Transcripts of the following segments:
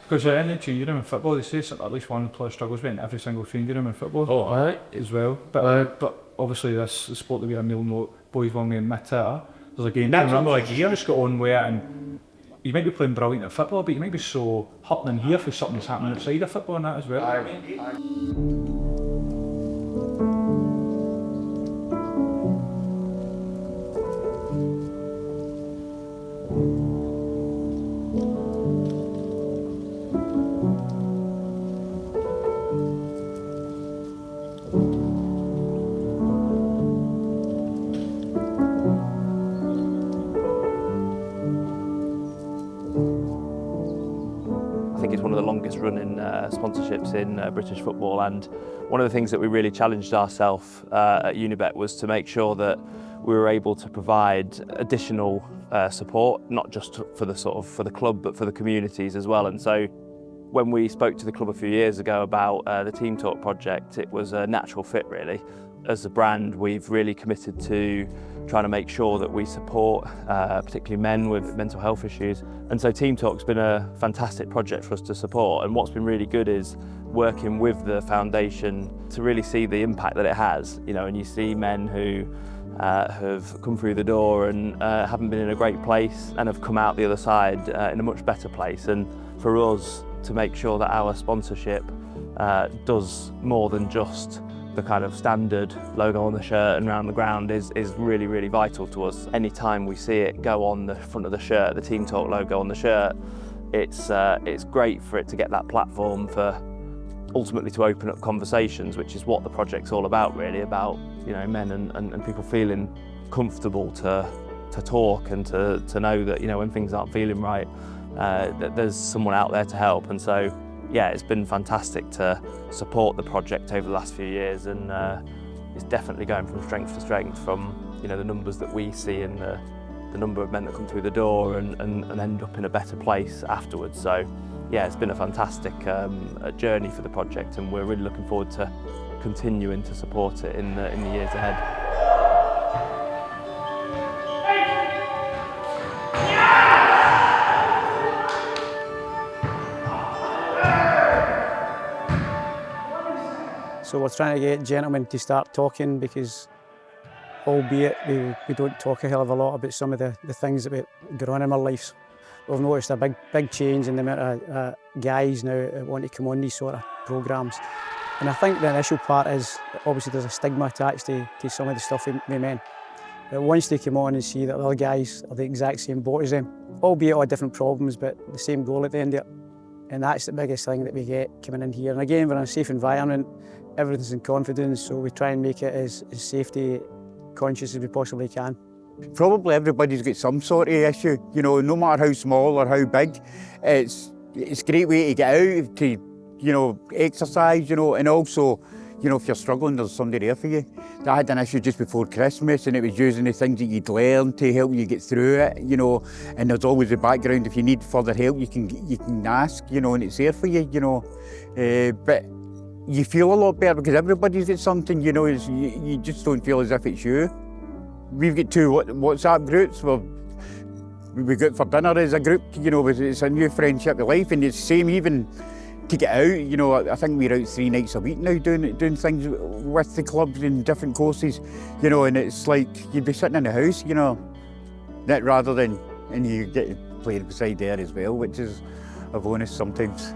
Because in the changing room in football, they say at least one player struggles with it in every single changing room in football. Oh, aye. As well. But obviously this is sport that we are no boys wrong in mid-terror. There's a game. Remember, like you just got on with it, and you might be playing brilliant at football, but you might be so hurtling here for something that's happening outside of football and that as well. I think it's one of the longest running sponsorships in British football, and one of the things that we really challenged ourselves at Unibet was to make sure that we were able to provide additional support, not just for the club but for the communities as well. And so when we spoke to the club a few years ago about the Team Talk project, it was a natural fit really. As a brand, we've really committed to trying to make sure that we support particularly men with mental health issues. And so Team Talk's been a fantastic project for us to support, and what's been really good is working with the foundation to really see the impact that it has. You know, and you see men who have come through the door and haven't been in a great place and have come out the other side in a much better place. And for us to make sure that our sponsorship does more than just the kind of standard logo on the shirt and around the ground is really, really vital to us. Anytime we see it go on the front of the shirt, the Team Talk logo on the shirt, it's great for it to get that platform for ultimately to open up conversations, which is what the project's all about really, about, you know, men and people feeling comfortable to talk and to know that, you know, when things aren't feeling right, that there's someone out there to help. And so yeah, it's been fantastic to support the project over the last few years, and it's definitely going from strength to strength, from, you know, the numbers that we see and the number of men that come through the door and end up in a better place afterwards. So yeah, it's been a fantastic journey for the project, and we're really looking forward to continuing to support it in the years ahead. So we're trying to get gentlemen to start talking, because albeit we don't talk a hell of a lot about some of the things that go on in our lives. We've noticed a big change in the amount of guys now that want to come on these sort of programmes. And I think the initial part is, obviously there's a stigma attached to some of the stuff with men. But once they come on and see that the other guys are the exact same boat as them, albeit all different problems, but the same goal at the end of it. And that's the biggest thing that we get coming in here. And again, we're in a safe environment, everything's in confidence, so we try and make it as safety conscious as we possibly can. Probably everybody's got some sort of issue, you know, no matter how small or how big. It's a great way to get out, to, you know, exercise, you know, and also, you know, if you're struggling, there's somebody there for you. I had an issue just before Christmas, and it was using the things that you'd learn to help you get through it, you know, and there's always a background. If you need further help, you can ask, you know, and it's there for you, you know. But you feel a lot better because everybody's got something, you know, you just don't feel as if it's you. We've got 2 WhatsApp groups. We go out for dinner as a group, you know, it's a new friendship of life, and it's the same even to get out, you know. I think we're out 3 nights a week now doing things with the clubs in different courses, you know, and it's like you'd be sitting in the house, you know, that rather than, and you get to play beside there as well, which is a bonus sometimes.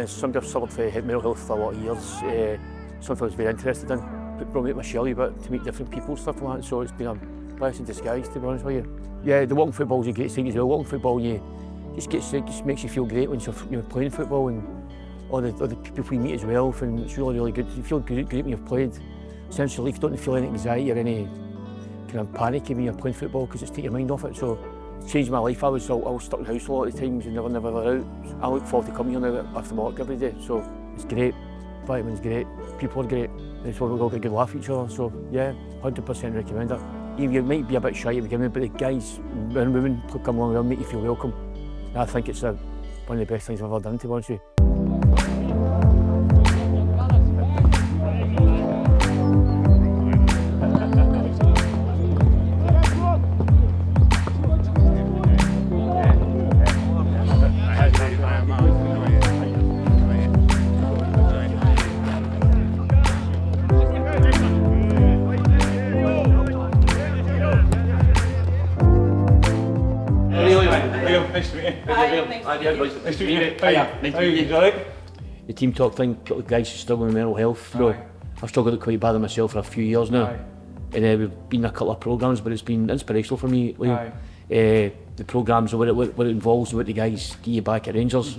Somebody I've suffered from mental health for a lot of years. Something I was very interested in, but brought me to my shell a bit to meet different people and stuff like that, so it's been a blessing in disguise, to be honest with you. Yeah, the walking football is a great thing as well. Walking football, just makes you feel great when you're playing football, and all the people you meet as well, and it's really, really good. You feel great when you've played. Essentially, if you don't feel any anxiety or any kind of panic when you're playing football, because it's taking your mind off it. So it's changed my life. I was stuck in the house a lot of the times and never out. I look forward to coming here now after work every day. So it's great. Vitamins great. People are great. It's why we all get a good laugh at each other. So yeah, 100% recommend it. You might be a bit shy at the beginning, but the guys and women who come along and make you feel welcome. And I think it's one of the best things I've ever done, to be honest with you. Nice to meet you. Nice to meet you. How are you? All right? The team talk thing, guys struggling with mental health. So Aye. I've struggled with quite badly myself for a few years now. Aye. And we've been in a couple of programmes, but it's been inspirational for me. Aye. The programmes, what it involves, what the guys give you back at Rangers.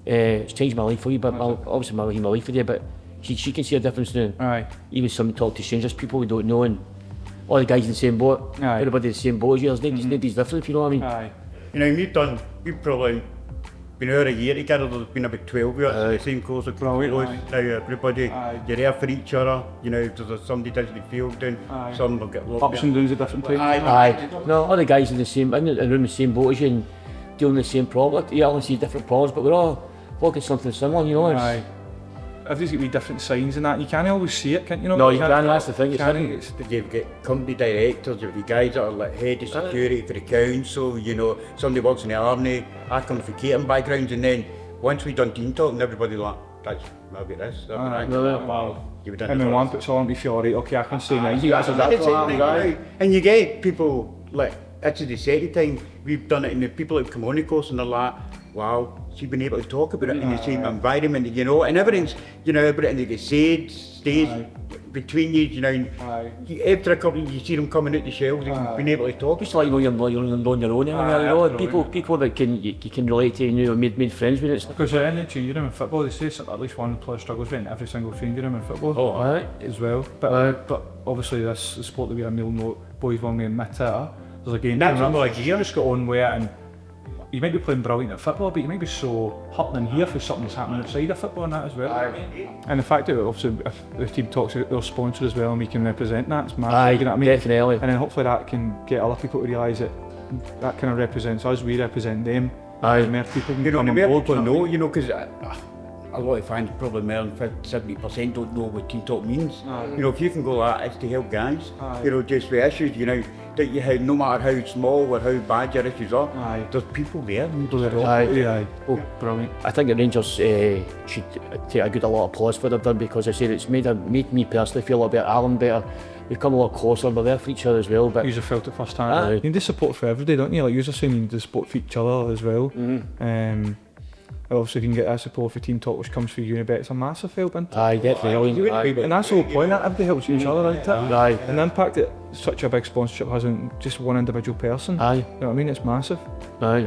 It's changed my life a wee bit. Obviously my life with you, but she can see a difference now. Aye. Even some talk to strangers, people we don't know, and all the guys in the same boat. Aye. Everybody in the same boat as you. Nobody's different, if you know what I mean. Aye. You know, we've probably been over a year together. There's been about 12 years in the same course of Brilliant, course. aye. Now everybody, Aye. you're there for each other. You know, if there's somebody doesn't feel down, Aye. some will get locked Ups and downs at different times. Aye. No, all the guys in the same, in the same boat as you and dealing with the same problem. You only see different problems, but we're all working something similar, you know. Aye. Everybody's got wee different signs and that. You can't always see it, can't you? No, you can't, that's the thing. You've got company directors, you've got guys that are like head of security for the council, you know, somebody works in the army, I come from catering backgrounds, and then once we done team talk and everybody like, that's, I'll get this, that'll be Aye. that. Wow. You've done And this then one. one puts on, you feel alright, okay, I can stay nice. That's it, right. And you get people like, actually the second time we've done it, and the people that come on the course and they're like, wow, she's been able to talk about it in the same environment, you know, and everything's, you know, everything that gets said stays between you know, and after a couple you see them coming out the shells and being able to talk. Just like, you know, you're on your own, you know, people that you can relate to, you know, made friends with it. Because in the changing room in football, they say at least one player struggles with it in every single changing room in football. Oh, aye. As well. But obviously this the sport that we are meal note, boys won't admit it. There's a game to remember, like you just got on with it, and you might be playing brilliant at football, but you might be so hurting in here for something that's happening outside of football and that as well. And the fact that obviously if the team talks about their sponsor as well and we can represent that, it's massive. Aye, you know what I mean? definitely. And then hopefully that can get other people to realise that that kind of represents us, we represent them. Aye. And more people can You know, come the on more board. people know, you know, because a lot of fans, probably more than 70% don't know what team talk means. You know, if you can go like, it's to help guys, you know, just with issues, you know, that you have, no matter how small or how bad your issues are, there's people there who do it all. Aye. Oh, brilliant. I think the Rangers should take a lot of applause for what they've done, because I said it's made me personally feel a bit Alan better. We've come a lot closer, we're there for each other as well. But You felt it first hand. Aye. You need the support for everybody, don't you? Like you were saying, you need the support for each other as well. Obviously, if you can get that support for Team Talk, which comes through Unibet, it's a massive help, isn't it? aye, definitely. And that's the whole point, that everybody helps each other, isn't it? Aye. And the impact that such a big sponsorship has on just one individual person, Aye. you know what I mean? It's massive. Aye.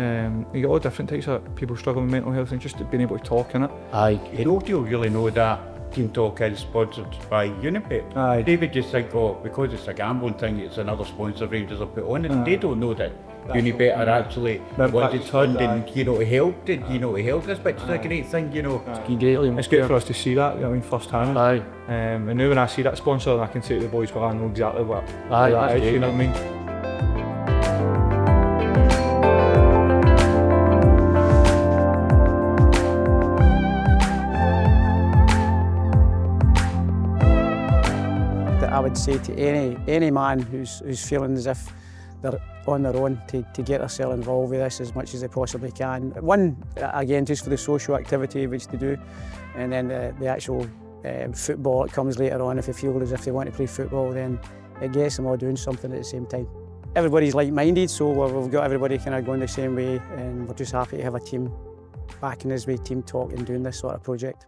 You get all different types of people struggling with mental health and just being able to talk in it. Aye. Nobody will really know that Team Talk is sponsored by Unibet. Aye. They would just think, oh, because it's a gambling thing, it's another sponsor Rangers have put on it. They don't know that Unibet are actually wanted funding, you know, to help this, but it's a great thing, you know. It's good for us to see that, you know what I mean, first hand. Aye. And now when I see that sponsor, I can say to the boys, well, I know exactly what Aye, that that's is, you know great. what I mean? That I would say to any man who's feeling as if they're on their own to get themselves involved with this as much as they possibly can. One, again, just for the social activity which they do, and then the actual football that comes later on. If they feel as if they want to play football, then it gets them all doing something at the same time. Everybody's like-minded, so we've got everybody kind of going the same way, and we're just happy to have a team backing us with Team Talk and doing this sort of project.